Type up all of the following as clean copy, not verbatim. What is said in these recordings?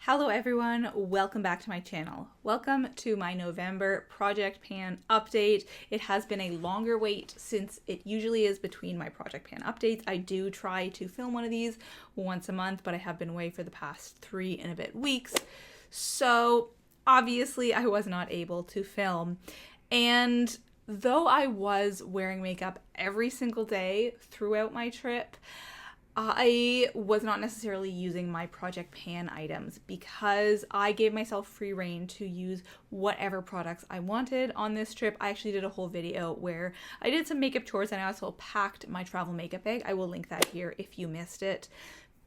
Hello everyone, welcome back to my channel. Welcome to my November project pan update. It has been a longer wait since it usually is between my project pan updates. I do try to film one of these once a month, but I have been away for the past 3 and a bit weeks. So obviously I was not able to film. And though I was wearing makeup every single day throughout my trip, I was not necessarily using my project pan items because I gave myself free rein to use whatever products I wanted on this trip. I actually did a whole video where I did some makeup chores and I also packed my travel makeup bag. I will link that here if you missed it.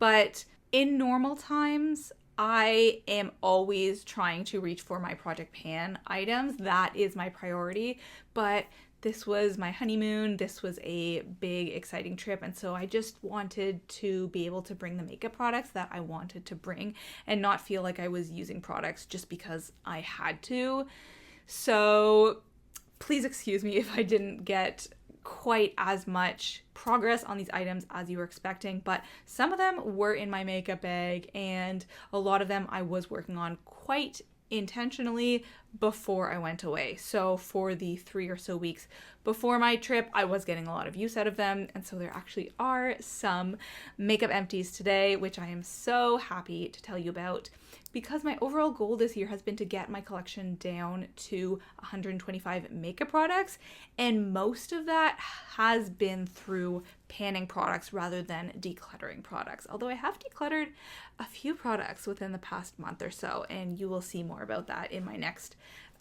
But in normal times, I am always trying to reach for my project pan items. That is my priority. But this was my honeymoon. This was a big, exciting trip. And so I just wanted to be able to bring the makeup products that I wanted to bring and not feel like I was using products just because I had to. So please excuse me if I didn't get quite as much progress on these items as you were expecting, but some of them were in my makeup bag and a lot of them I was working on quite intentionally before I went away. So for the 3 or so weeks before my trip, I was getting a lot of use out of them. And so there actually are some makeup empties today, which I am so happy to tell you about because my overall goal this year has been to get my collection down to 125 makeup products. And most of that has been through panning products rather than decluttering products. Although I have decluttered a few products within the past month or so, and you will see more about that in my next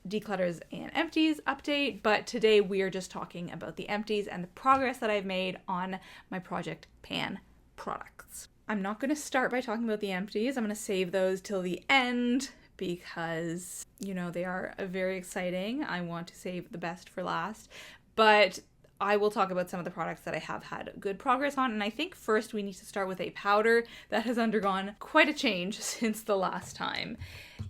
declutters and empties update. But today we are just talking about the empties and the progress that I've made on my project pan products. I'm not going to start by talking about the empties. I'm going to save those till the end because, they are very exciting. I want to save the best for last. But I will talk about some of the products that I have had good progress on. And I think first we need to start with a powder that has undergone quite a change since the last time.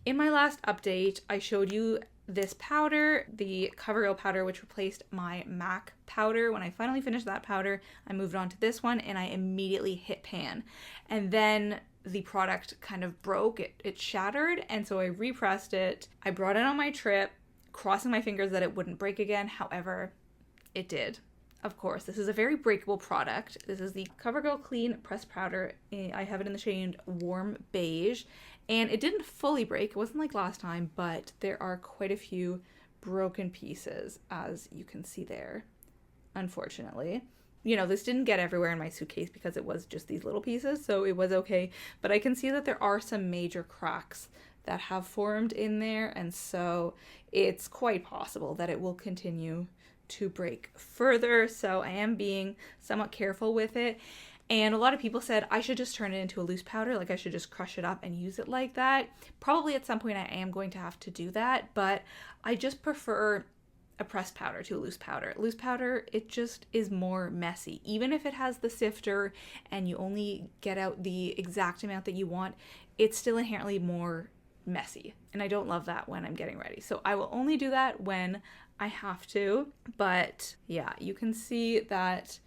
In my last update, I showed you this powder, the CoverGirl powder, which replaced my MAC powder. When I finally finished that powder, I moved on to this one and I immediately hit pan. And then the product kind of broke, it shattered, and so I repressed it. I brought it on my trip, crossing my fingers that it wouldn't break again. However, it did. Of course, this is a very breakable product. This is the CoverGirl Clean Pressed Powder. I have it in the shade Warm Beige. And it didn't fully break. It wasn't like last time, but there are quite a few broken pieces, as you can see there, unfortunately. This didn't get everywhere in my suitcase because it was just these little pieces, so it was okay. But I can see that there are some major cracks that have formed in there, and so it's quite possible that it will continue to break further. So I am being somewhat careful with it. And a lot of people said I should just turn it into a loose powder, like I should just crush it up and use it like that. Probably at some point I am going to have to do that, but I just prefer a pressed powder to a loose powder. Loose powder, it just is more messy. Even if it has the sifter and you only get out the exact amount that you want, it's still inherently more messy. And I don't love that when I'm getting ready. So I will only do that when I have to. But yeah, you can see that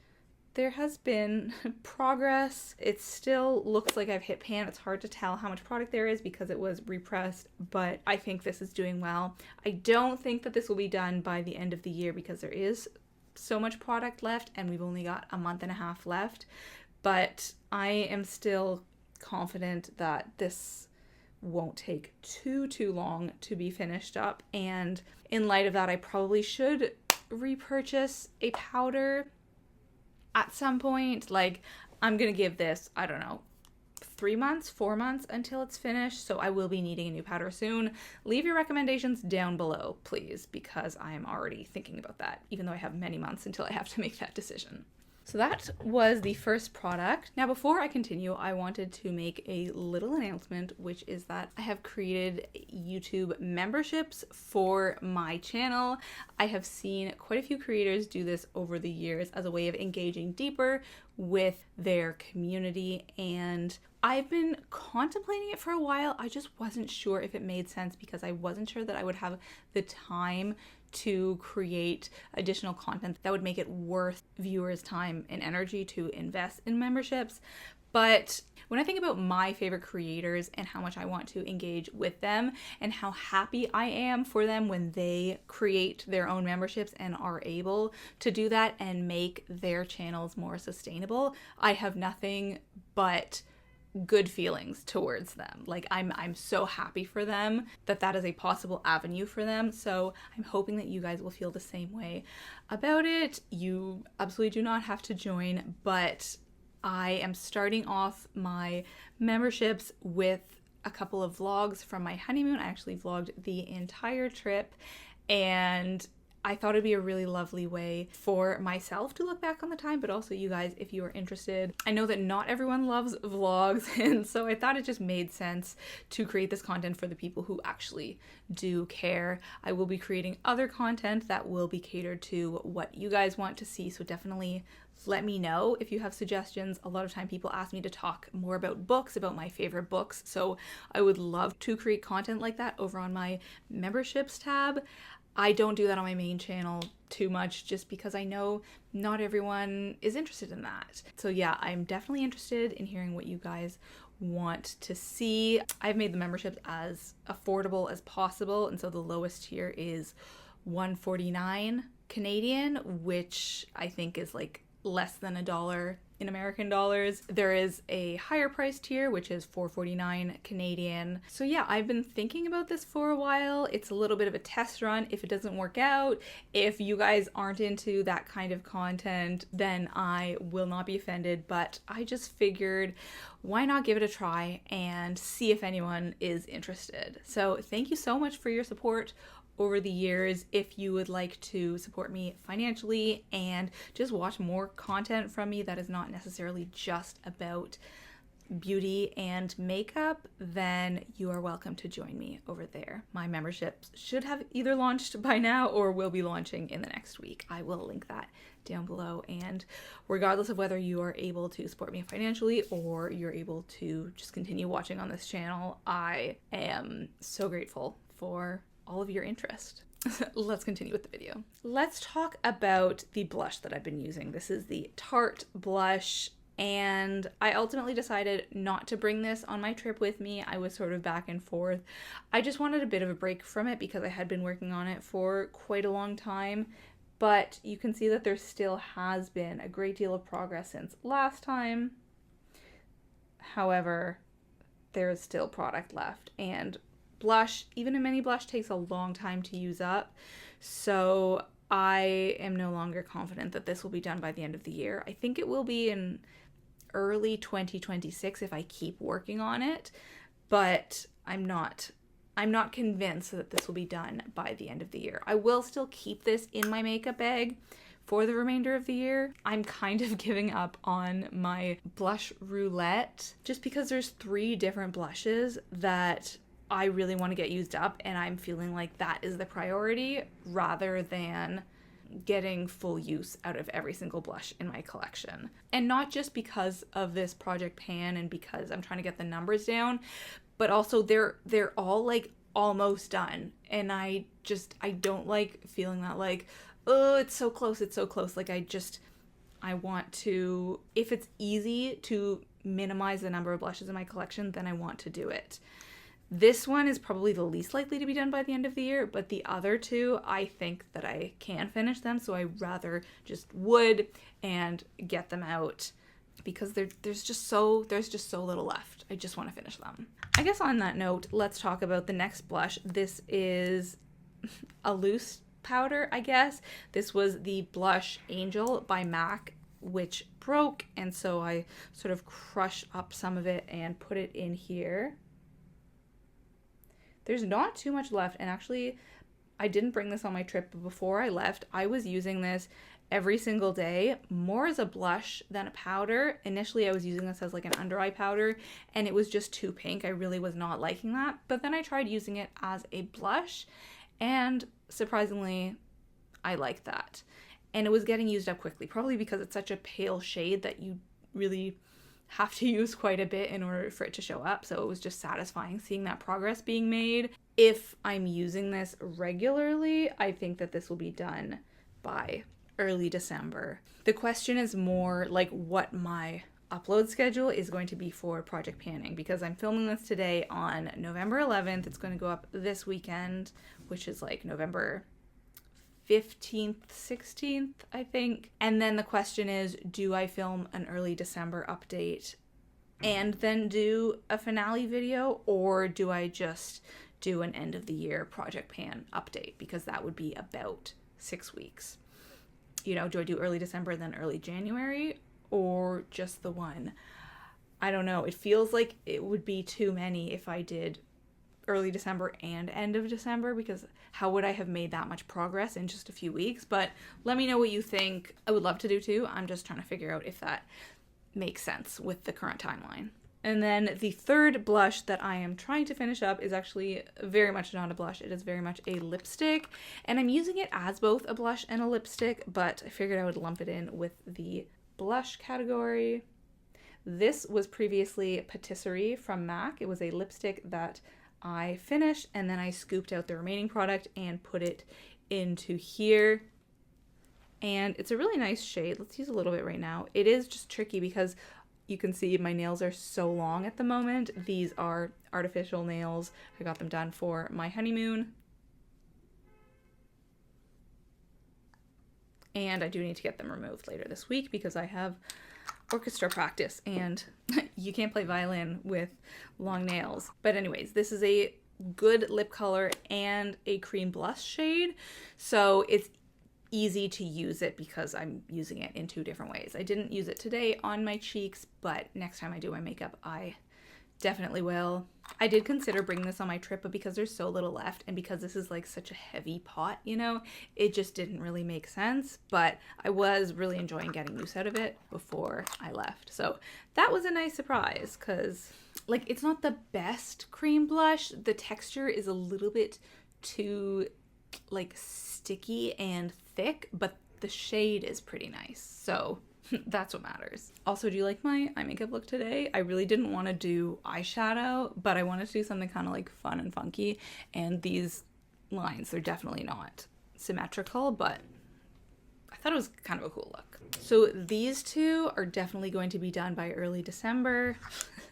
there has been progress. It still looks like I've hit pan. It's hard to tell how much product there is because it was repressed, but I think this is doing well. I don't think that this will be done by the end of the year because there is so much product left and we've only got a month and a half left, but I am still confident that this won't take too long to be finished up. And in light of that, I probably should repurchase a powder at some point. Like, I'm gonna give this, I don't know, 3 months, 4 months until it's finished, so I will be needing a new powder soon. Leave your recommendations down below, please, because I am already thinking about that, even though I have many months until I have to make that decision. So that was the first product. Now, before I continue, I wanted to make a little announcement, which is that I have created YouTube memberships for my channel. I have seen quite a few creators do this over the years as a way of engaging deeper with their community, and I've been contemplating it for a while. I just wasn't sure if it made sense because I wasn't sure that I would have the time to create additional content that would make it worth viewers' time and energy to invest in memberships. But when I think about my favorite creators and how much I want to engage with them and how happy I am for them when they create their own memberships and are able to do that and make their channels more sustainable, I have nothing but good feelings towards them. Like I'm so happy for them that that is a possible avenue for them. So I'm hoping that you guys will feel the same way about it. You absolutely do not have to join, but I am starting off my memberships with a couple of vlogs from my honeymoon. I actually vlogged the entire trip, and I thought it'd be a really lovely way for myself to look back on the time, but also you guys, if you are interested. I know that not everyone loves vlogs, and so I thought it just made sense to create this content for the people who actually do care. I will be creating other content that will be catered to what you guys want to see, so definitely let me know if you have suggestions. A lot of time people ask me to talk more about books, about my favorite books, so I would love to create content like that over on my memberships tab. I don't do that on my main channel too much just because I know not everyone is interested in that. So yeah, I'm definitely interested in hearing what you guys want to see. I've made the memberships as affordable as possible, and so the lowest tier is $149 Canadian, which I think is like less than $1 in American dollars. There is a higher price tier, which is $4.49 Canadian. So yeah, I've been thinking about this for a while. It's a little bit of a test run. If it doesn't work out, if you guys aren't into that kind of content, then I will not be offended, but I just figured why not give it a try and see if anyone is interested. So thank you so much for your support over the years. If you would like to support me financially and just watch more content from me that is not necessarily just about beauty and makeup, then you are welcome to join me over there. My memberships should have either launched by now or will be launching in the next week. I will link that down below, and regardless of whether you are able to support me financially or you're able to just continue watching on this channel, I am so grateful for all of your interest. Let's continue with the video. Let's talk about the blush that I've been using. This is the Tarte blush, and I ultimately decided not to bring this on my trip with me. I was sort of back and forth. I just wanted a bit of a break from it because I had been working on it for quite a long time, but you can see that there still has been a great deal of progress since last time. However, there is still product left, and blush, even a mini blush, takes a long time to use up, so I am no longer confident that this will be done by the end of the year. I think it will be in early 2026 if I keep working on it, but I'm not convinced that this will be done by the end of the year. I will still keep this in my makeup bag for the remainder of the year. I'm kind of giving up on my blush roulette just because there's 3 different blushes that I really want to get used up, and I'm feeling like that is the priority rather than getting full use out of every single blush in my collection. And not just because of this Project Pan and because I'm trying to get the numbers down, but also they're all like almost done, and I don't like feeling that like, oh, it's so close. Like I want to, if it's easy to minimize the number of blushes in my collection, then I want to do it. This one is probably the least likely to be done by the end of the year, but the other 2, I think that I can finish them, so I rather just would and get them out because there's just so little left. I just want to finish them. I guess on that note, let's talk about the next blush. This is a loose powder, I guess. This was the blush Angel by MAC, which broke, and so I sort of crushed up some of it and put it in here. There's not too much left, and actually I didn't bring this on my trip, but before I left, I was using this every single day, more as a blush than a powder. Initially, I was using this as like an under eye powder, and it was just too pink. I really was not liking that, but then I tried using it as a blush, and surprisingly, I liked that. And it was getting used up quickly, probably because it's such a pale shade that you really have to use quite a bit in order for it to show up, so it was just satisfying seeing that progress being made. If I'm using this regularly, I think that this will be done by early December. The question is more like what my upload schedule is going to be for project panning, because I'm filming this today on November 11th. It's going to go up this weekend, which is like November 15th, 16th, I think. And then the question is, do I film an early December update and then do a finale video, or do I just do an end of the year project pan update? Because that would be about 6 weeks. You know, do I do early December then early January, or just the one? I don't know. It feels like it would be too many if I did early December and end of December, because how would I have made that much progress in just a few weeks? But let me know what you think. I would love to do too. I'm just trying to figure out if that makes sense with the current timeline. And then the third blush that I am trying to finish up is actually very much not a blush. It is very much a lipstick, and I'm using it as both a blush and a lipstick, but I figured I would lump it in with the blush category. This was previously Patisserie from MAC. It was a lipstick that I finished, and then I scooped out the remaining product and put it into here. And it's a really nice shade. Let's use a little bit right now. It is just tricky because you can see my nails are so long at the moment. These are artificial nails. I got them done for my honeymoon. And I do need to get them removed later this week because I have orchestra practice, and you can't play violin with long nails. But anyways, this is a good lip color and a cream blush shade, so it's easy to use it because I'm using it in 2 different ways. I didn't use it today on my cheeks, but next time I do my makeup, I definitely will. I did consider bringing this on my trip, but because there's so little left, and because this is like such a heavy pot, you know, it just didn't really make sense. But I was really enjoying getting use out of it before I left. So that was a nice surprise, because like it's not the best cream blush. The texture is a little bit too like sticky and thick, but the shade is pretty nice. So that's what matters. Also, do you like my eye makeup look today? I really didn't want to do eyeshadow, but I wanted to do something kind of like fun and funky. And these lines, they're definitely not symmetrical, but I thought it was kind of a cool look. So these 2 are definitely going to be done by early December.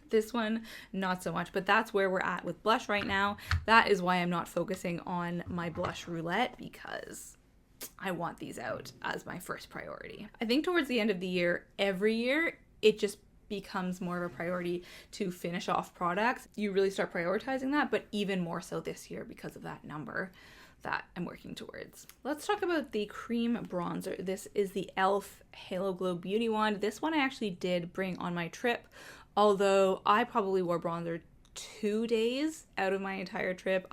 This one, not so much, but that's where we're at with blush right now. That is why I'm not focusing on my blush roulette, because I want these out as my first priority. I think towards the end of the year, every year, it just becomes more of a priority to finish off products. You really start prioritizing that, but even more so this year because of that number that I'm working towards. Let's talk about the cream bronzer. This is the e.l.f. Halo Glow Beauty Wand. This one I actually did bring on my trip, although I probably wore bronzer 2 days out of my entire trip.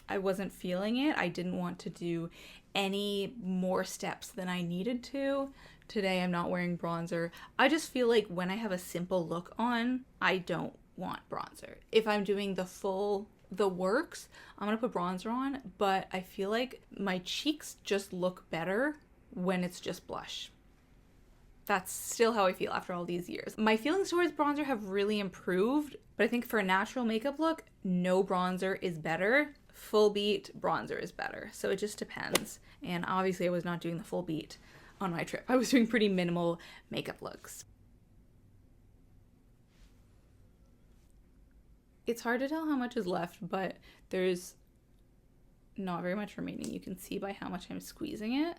I wasn't feeling it. I didn't want to do any more steps than I needed to. Today I'm not wearing bronzer. I just feel like when I have a simple look on, I don't want bronzer. If I'm doing the works, I'm gonna put bronzer on, but I feel like my cheeks just look better when it's just blush. That's still how I feel after all these years. My feelings towards bronzer have really improved, but I think for a natural makeup look, no bronzer is better. Full beat bronzer is better. So it just depends. And obviously I was not doing the full beat on my trip. I was doing pretty minimal makeup looks. It's hard to tell how much is left, but there's not very much remaining. You can see by how much I'm squeezing it.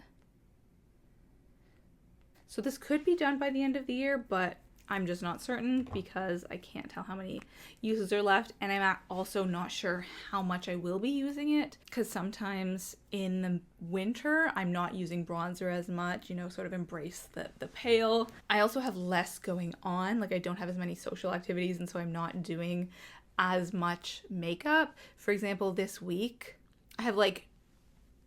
So this could be done by the end of the year, but I'm just not certain because I can't tell how many uses are left, and I'm also not sure how much I will be using it, because sometimes in the winter I'm not using bronzer as much, you know, sort of embrace the pale. I also have less going on, like I don't have as many social activities, and so I'm not doing as much makeup. For example, this week I have like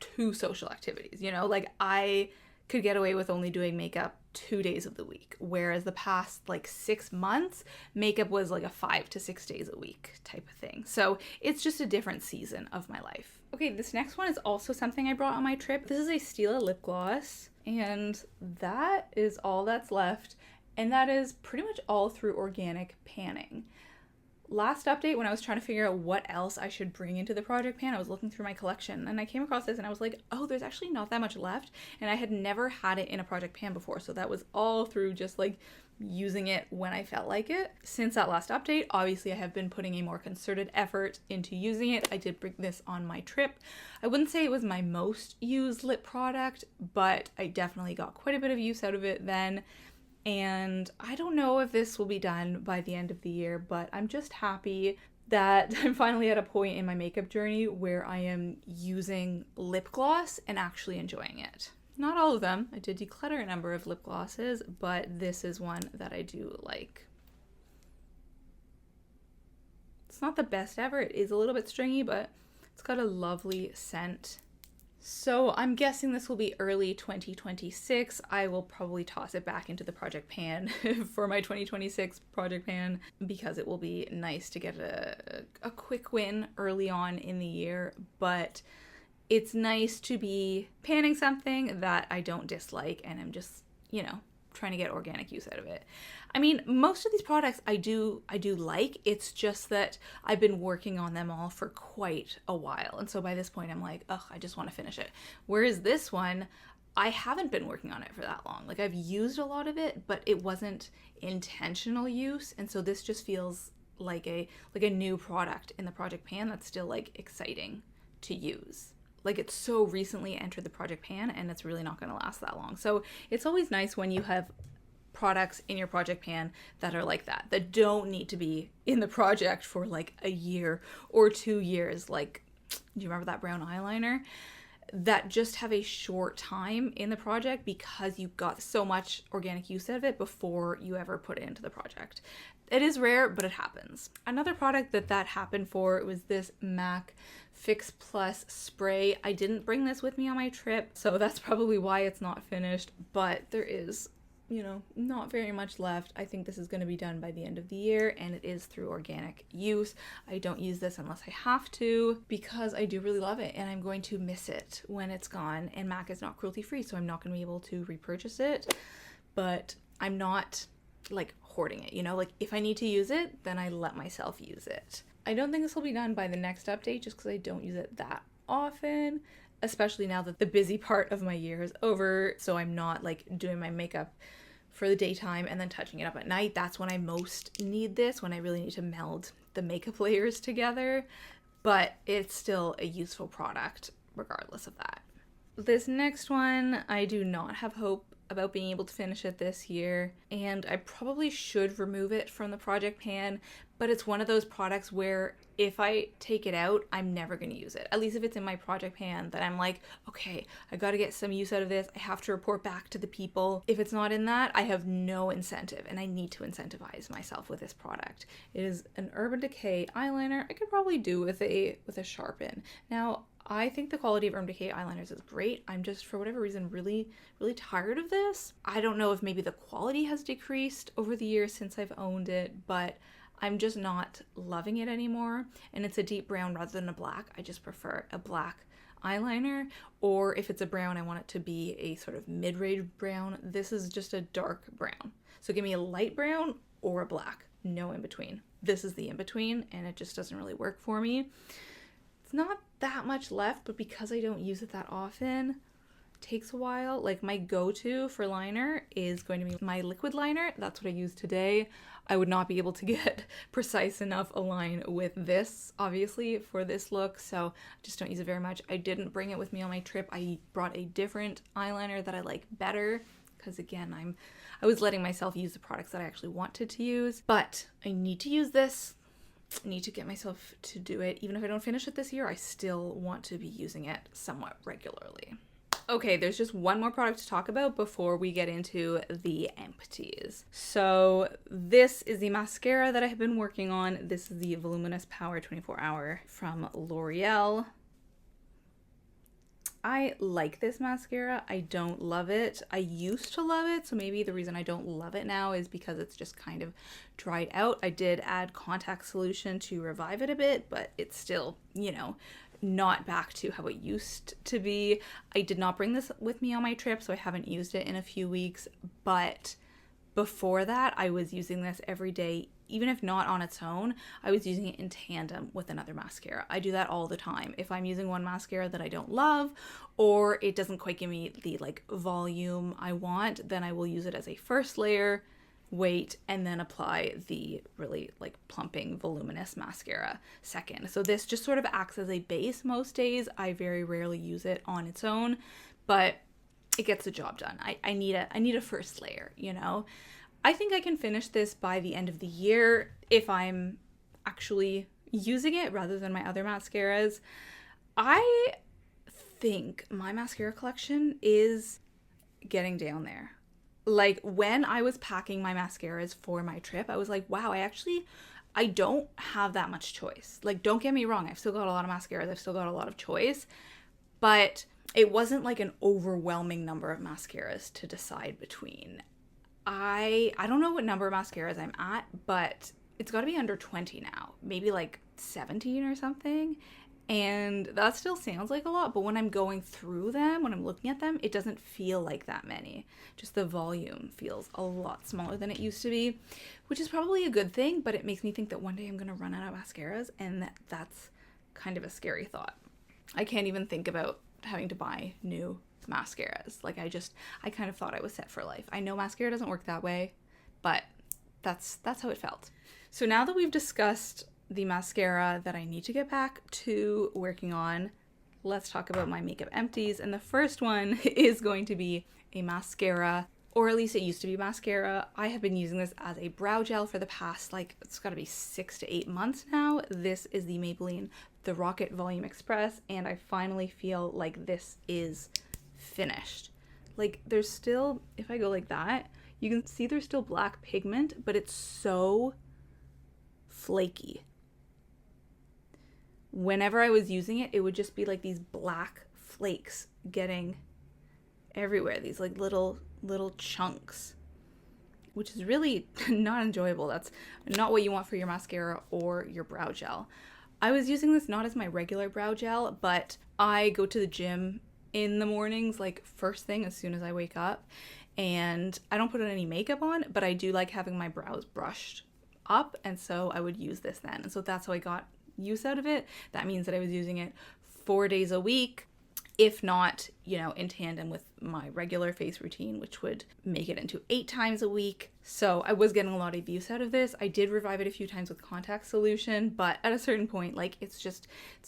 2 social activities, you know, like I could get away with only doing makeup 2 days of the week, whereas the past like 6 months, makeup was like a 5 to 6 days a week type of thing. So it's just a different season of my life. Okay, this next one is also something I brought on my trip. This is a Stila lip gloss, and that is all that's left, and that is pretty much all through organic panning. Last update, when I was trying to figure out what else I should bring into the project pan, I was looking through my collection and I came across this and I was like, oh, there's actually not that much left. And I had never had it in a project pan before. So that was all through just like using it when I felt like it. Since that last update, obviously I have been putting a more concerted effort into using it. I did bring this on my trip. I wouldn't say it was my most used lip product, but I definitely got quite a bit of use out of it then. And I don't know if this will be done by the end of the year, but I'm just happy that I'm finally at a point in my makeup journey where I am using lip gloss and actually enjoying it. Not all of them. I did declutter a number of lip glosses, but this is one that I do like. It's not the best ever. It is a little bit stringy, but it's got a lovely scent. So I'm guessing this will be early 2026. I will probably toss it back into the project pan for my 2026 project pan because it will be nice to get a quick win early on in the year. But it's nice to be panning something that I don't dislike and I'm just, you know, trying to get organic use out of it. I mean, most of these products I do like. It's just that I've been working on them all for quite a while. And so by this point I'm like, ugh, I just want to finish it. Whereas this one, I haven't been working on it for that long. Like I've used a lot of it, but it wasn't intentional use. And so this just feels like a new product in the project pan that's still like exciting to use. Like it's so recently entered the project pan and it's really not going to last that long. So it's always nice when you have products in your project pan that are like that don't need to be in the project for like a year or 2 years. Like, do you remember that brown eyeliner? That just have a short time in the project because you got so much organic use out of it before you ever put it into the project. It is rare, but it happens. Another product that happened for was this MAC Fix Plus spray. I didn't bring this with me on my trip, so that's probably why it's not finished, but there is, you know, not very much left. I think this is going to be done by the end of the year, and it is through organic use. I don't use this unless I have to because I do really love it, and I'm going to miss it when it's gone. And MAC is not cruelty free, so I'm not going to be able to repurchase it, but I'm not like hoarding it, you know, like if I need to use it, then I let myself use it. I don't think this will be done by the next update just because I don't use it that often, especially now that the busy part of my year is over. So I'm not like doing my makeup for the daytime and then touching it up at night. That's when I most need this, when I really need to meld the makeup layers together, but it's still a useful product regardless of that. This next one, I do not have hope about being able to finish it this year, and I probably should remove it from the project pan, but it's one of those products where if I take it out, I'm never going to use it. At least if it's in my project pan, that I'm like, okay, I got to get some use out of this. I have to report back to the people. If it's not in that, I have no incentive, and I need to incentivize myself with this product. It is an Urban Decay eyeliner. I could probably do with a sharpen. Now, I think the quality of Urban Decay eyeliners is great. I'm just, for whatever reason, really tired of this. I don't know if maybe the quality has decreased over the years since I've owned it, but I'm just not loving it anymore. And it's a deep brown rather than a black. I just prefer a black eyeliner, or if it's a brown, I want it to be a sort of mid-range brown. This is just a dark brown. So give me a light brown or a black, no in between. This is the in between, and it just doesn't really work for me. It's not that much left, but because I don't use it that often, it takes a while. Like my go-to for liner is going to be my liquid liner. That's what I use today. I would not be able to get precise enough a line with this, obviously, for this look, so I just don't use it very much. I didn't bring it with me on my trip. I brought a different eyeliner that I like better, because again, I was letting myself use the products that I actually wanted to use, but I need to use this. I need to get myself to do it. Even if I don't finish it this year, I still want to be using it somewhat regularly. Okay, there's just one more product to talk about before we get into the empties. So this is the mascara that I have been working on. This is the Voluminous Power 24 Hour from L'Oreal. I like this mascara. I don't love it. I used to love it, so maybe the reason I don't love it now is because it's just kind of dried out. I did add contact solution to revive it a bit, but it's still, you know, not back to how it used to be. I did not bring this with me on my trip, so I haven't used it in a few weeks, but before that, I was using this every day, even if not on its own, I was using it in tandem with another mascara. I do that all the time. If I'm using one mascara that I don't love, or it doesn't quite give me the like volume I want, then I will use it as a first layer, wait, and then apply the really like plumping voluminous mascara second. So this just sort of acts as a base most days. I very rarely use it on its own, but it gets the job done. I need a first layer, you know? I think I can finish this by the end of the year if I'm actually using it rather than my other mascaras. I think my mascara collection is getting down there. Like when I was packing my mascaras for my trip, I was like, wow, I don't have that much choice. Like, don't get me wrong, I've still got a lot of mascaras, I've still got a lot of choice, but it wasn't like an overwhelming number of mascaras to decide between. I don't know what number of mascaras I'm at, but it's got to be under 20 now, maybe like 17 or something. And that still sounds like a lot, but when I'm going through them, when I'm looking at them, it doesn't feel like that many. Just the volume feels a lot smaller than it used to be, which is probably a good thing, but it makes me think that one day I'm going to run out of mascaras, and that's kind of a scary thought. I can't even think about having to buy new mascaras. Like I kind of thought I was set for life. I know mascara doesn't work that way, but that's how it felt. So now that we've discussed the mascara that I need to get back to working on, let's talk about my makeup empties. And the first one is going to be a mascara, or at least it used to be mascara. I have been using this as a brow gel for the past, like, it's got to be 6 to 8 months now. This is the Maybelline The Rocket Volume Express, and I finally feel like this is finished. Like, there's still, if I go like that, you can see there's still black pigment, but it's so flaky. Whenever I was using it, it would just be like these black flakes getting everywhere, these like little chunks, which is really not enjoyable. That's not what you want for your mascara or your brow gel. I was using this not as my regular brow gel, but I go to the gym in the mornings, like first thing as soon as I wake up, and I don't put any makeup on, but I do like having my brows brushed up, and so I would use this then. And so that's how I got use out of it. That means that I was using it 4 days a week, if not, you know, in tandem with my regular face routine, which would make it into 8 times a week. So I was getting a lot of use out of this. I did revive it a few times with contact solution, but at a certain point, like, it's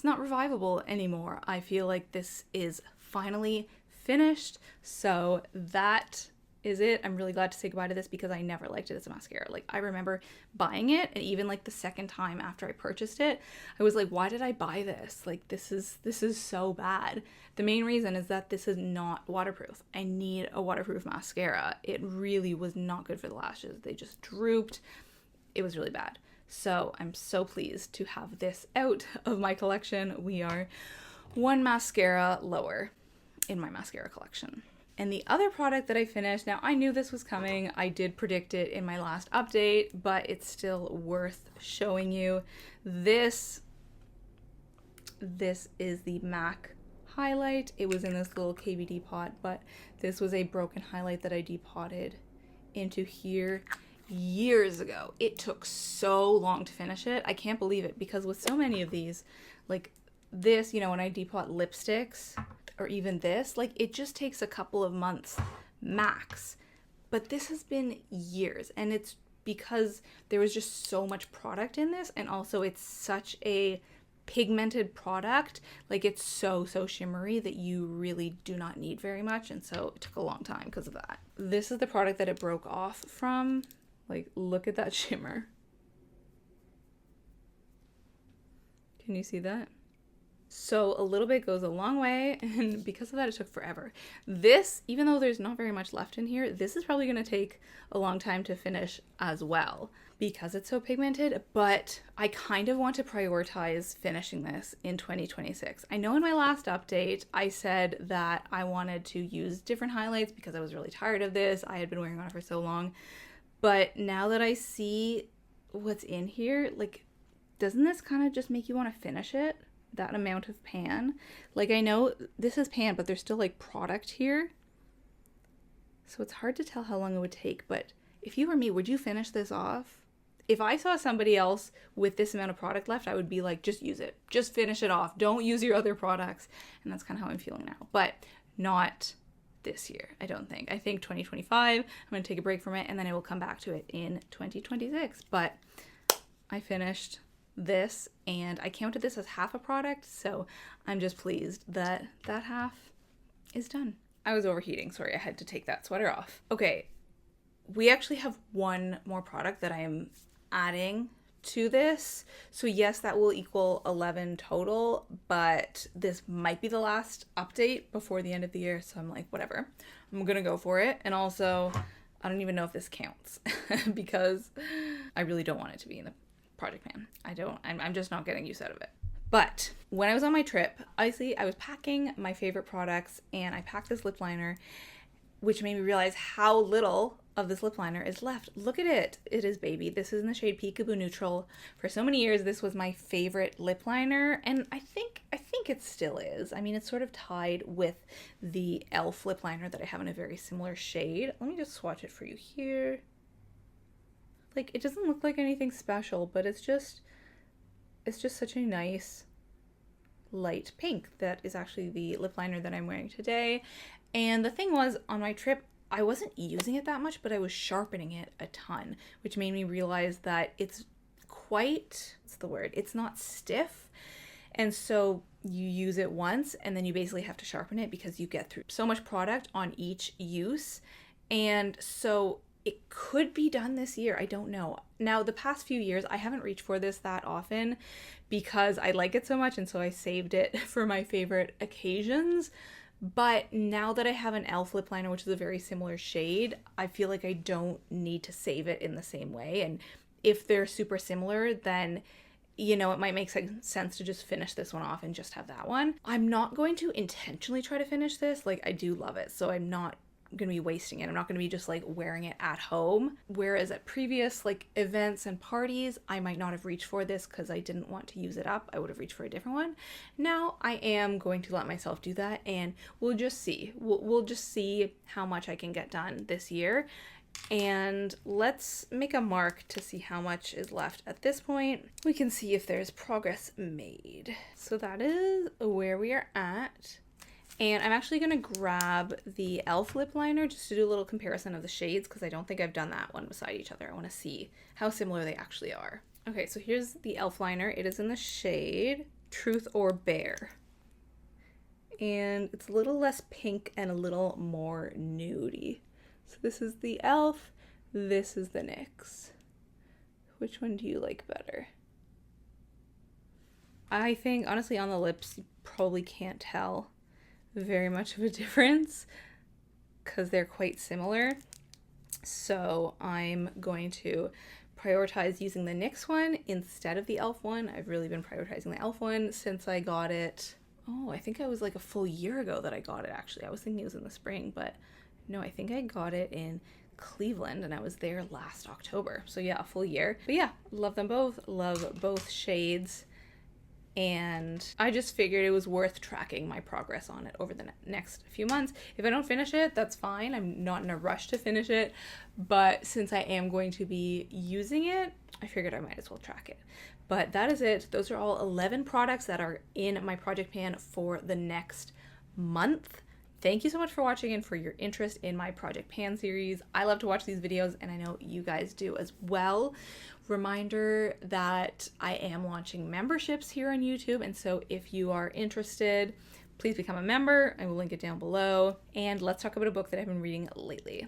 not revivable anymore. I feel like this is finally finished. So that is it. I'm really glad to say goodbye to this because I never liked it as a mascara. Like, I remember buying it, and even like the second time after I purchased it, I was like, why did I buy this? Like, this is so bad. The main reason is that this is not waterproof. I need a waterproof mascara. It really was not good for the lashes. They just drooped. It was really bad. So I'm so pleased to have this out of my collection. We are one mascara lower in my mascara collection. And the other product that I finished, now I knew this was coming, I did predict it in my last update, but it's still worth showing you. This is the MAC highlight. It was in this little KVD pot, but this was a broken highlight that I depotted into here years ago. It took so long to finish it. I can't believe it, because with so many of these, like this, you know, when I depot lipsticks, or even this, like, it just takes a couple of months max. But this has been years, and it's because there was just so much product in this, and also it's such a pigmented product. Like, it's so shimmery that you really do not need very much, and so it took a long time because of that. This is the product that it broke off from. Like, look at that shimmer. Can you see that? So a little bit goes a long way, and because of that, it took forever. This, even though there's not very much left in here, this is probably going to take a long time to finish as well because it's so pigmented, but I kind of want to prioritize finishing this in 2026. I know in my last update, I said that I wanted to use different highlights because I was really tired of this. I had been wearing on it for so long, but now that I see what's in here, like, doesn't this kind of just make you want to finish it? That amount of pan. Like, I know this is pan, but there's still like product here, so it's hard to tell how long it would take. But if you were me, would you finish this off? If I saw somebody else with this amount of product left, I would be like, just use it. Just finish it off. Don't use your other products. And that's kind of how I'm feeling now. But not this year, I don't think. I think 2025, I'm going to take a break from it, and then I will come back to it in 2026. But I finished this, and I counted this as half a product, so I'm just pleased that that half is done. I was overheating. Sorry, I had to take that sweater off. Okay, we actually have one more product that I am adding to this. So yes, that will equal 11 total, but this might be the last update before the end of the year. So I'm like, whatever, I'm gonna go for it. And also, I don't even know if this counts because I really don't want it to be in the project pan. I'm just not getting use out of it. But when I was on my trip, obviously I was packing my favorite products, and I packed this lip liner, which made me realize how little of this lip liner is left. Look at it. It is baby. This is in the shade Peekaboo Neutral. For so many years, this was my favorite lip liner, and I think it still is. I mean, it's sort of tied with the e.l.f. lip liner that I have in a very similar shade. Let me just swatch it for you here. Like, it doesn't look like anything special, but it's just such a nice light pink. That is actually the lip liner that I'm wearing today. And the thing was, on my trip, I wasn't using it that much, but I was sharpening it a ton, which made me realize that it's quite, what's the word? It's not stiff. And so you use it once, and then you basically have to sharpen it because you get through so much product on each use. And so it could be done this year. I don't know. Now, the past few years, I haven't reached for this that often because I like it so much, and so I saved it for my favorite occasions. But now that I have an e.l.f. lip liner, which is a very similar shade, I feel like I don't need to save it in the same way. And if they're super similar, then, you know, it might make sense to just finish this one off and just have that one. I'm not going to intentionally try to finish this. Like, I do love it, so I'm not gonna be wasting it. I'm not gonna be just like wearing it at home. Whereas at previous like events and parties, I might not have reached for this because I didn't want to use it up. I would have reached for a different one. Now I am going to let myself do that, and we'll just see. We'll just see how much I can get done this year. And let's make a mark to see how much is left at this point. We can see if there's progress made. So that is where we are at. And I'm actually going to grab the e.l.f. lip liner just to do a little comparison of the shades, because I don't think I've done that one beside each other. I want to see how similar they actually are. Okay, so here's the e.l.f. liner. It is in the shade Truth or Bear. And it's a little less pink and a little more nudie. So this is the e.l.f., this is the NYX. Which one do you like better? I think, honestly, on the lips, you probably can't tell very much of a difference because they're quite similar. So I'm going to prioritize using the NYX one instead of the e.l.f. one. I've really been prioritizing the e.l.f. one since I got it. Oh, I think it was like a full year ago that I got it, actually. I was thinking it was in the spring, but no, I think I got it in Cleveland and I was there last October. So yeah, a full year. But yeah, love them both. Love both shades. And I just figured it was worth tracking my progress on it over the next few months. If I don't finish it, that's fine. I'm not in a rush to finish it. But since I am going to be using it, I figured I might as well track it. But that is it. Those are all 11 products that are in my project pan for the next month. Thank you so much for watching and for your interest in my Project Pan series. I love to watch these videos, and I know you guys do as well. Reminder that I am launching memberships here on YouTube, and so if you are interested, please become a member. I will link it down below. And let's talk about a book that I've been reading lately.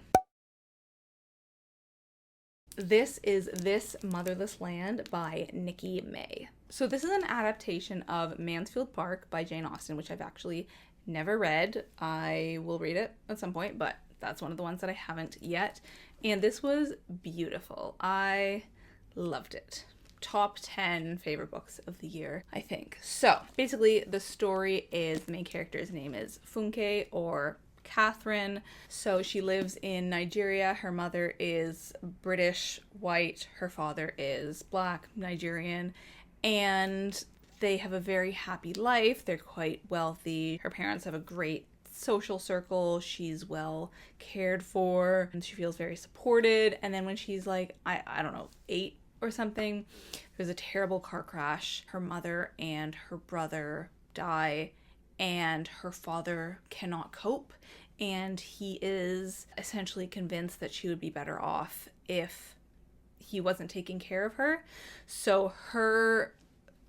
This is This Motherless Land by Nikki May. So this is an adaptation of Mansfield Park by Jane Austen, which I've actually never read. I will read it at some point, but that's one of the ones that I haven't yet. And this was beautiful. I loved it. Top 10 favorite books of the year, I think. So basically the story is, the main character's name is Funke, or Catherine. So she lives in Nigeria. Her mother is British, white. Her father is Black, Nigerian. And they have a very happy life. They're quite wealthy. Her parents have a great social circle. She's well cared for and she feels very supported. And then when she's like, I don't know, 8 or something. There's a terrible car crash. Her mother and her brother die, and her father cannot cope, and he is essentially convinced that she would be better off if he wasn't taking care of her. So her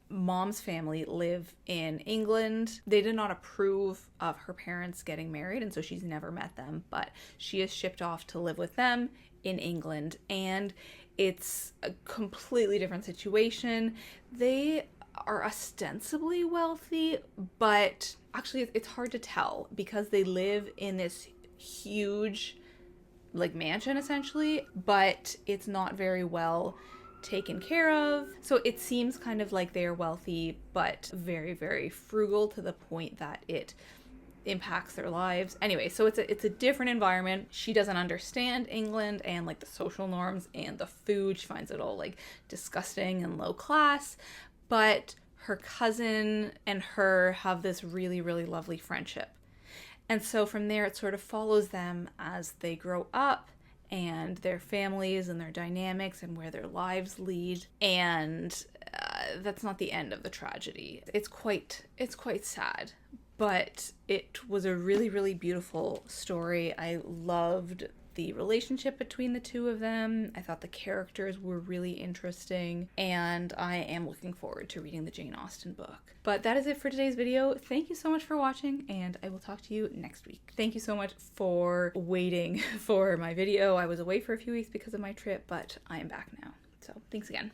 mom's family live in England. They did not approve of her parents getting married, and so she's never met them, but she is shipped off to live with them in England, and it's a completely different situation. They are ostensibly wealthy, but actually it's hard to tell because they live in this huge like mansion essentially, but it's not very well taken care of. So it seems kind of like they're wealthy, but very, very frugal to the point that it impacts their lives. Anyway, so it's a different environment. She doesn't understand England and like the social norms and the food. She finds it all like disgusting and low class. But her cousin and her have this really, really lovely friendship. And so from there, it sort of follows them as they grow up and their families and their dynamics and where their lives lead. And that's not the end of the tragedy. It's quite sad, but it was a really, really beautiful story. I loved the relationship between the two of them. I thought the characters were really interesting, and I am looking forward to reading the Jane Austen book. But that is it for today's video. Thank you so much for watching, and I will talk to you next week. Thank you so much for waiting for my video. I was away for a few weeks because of my trip, but I am back now. So thanks again.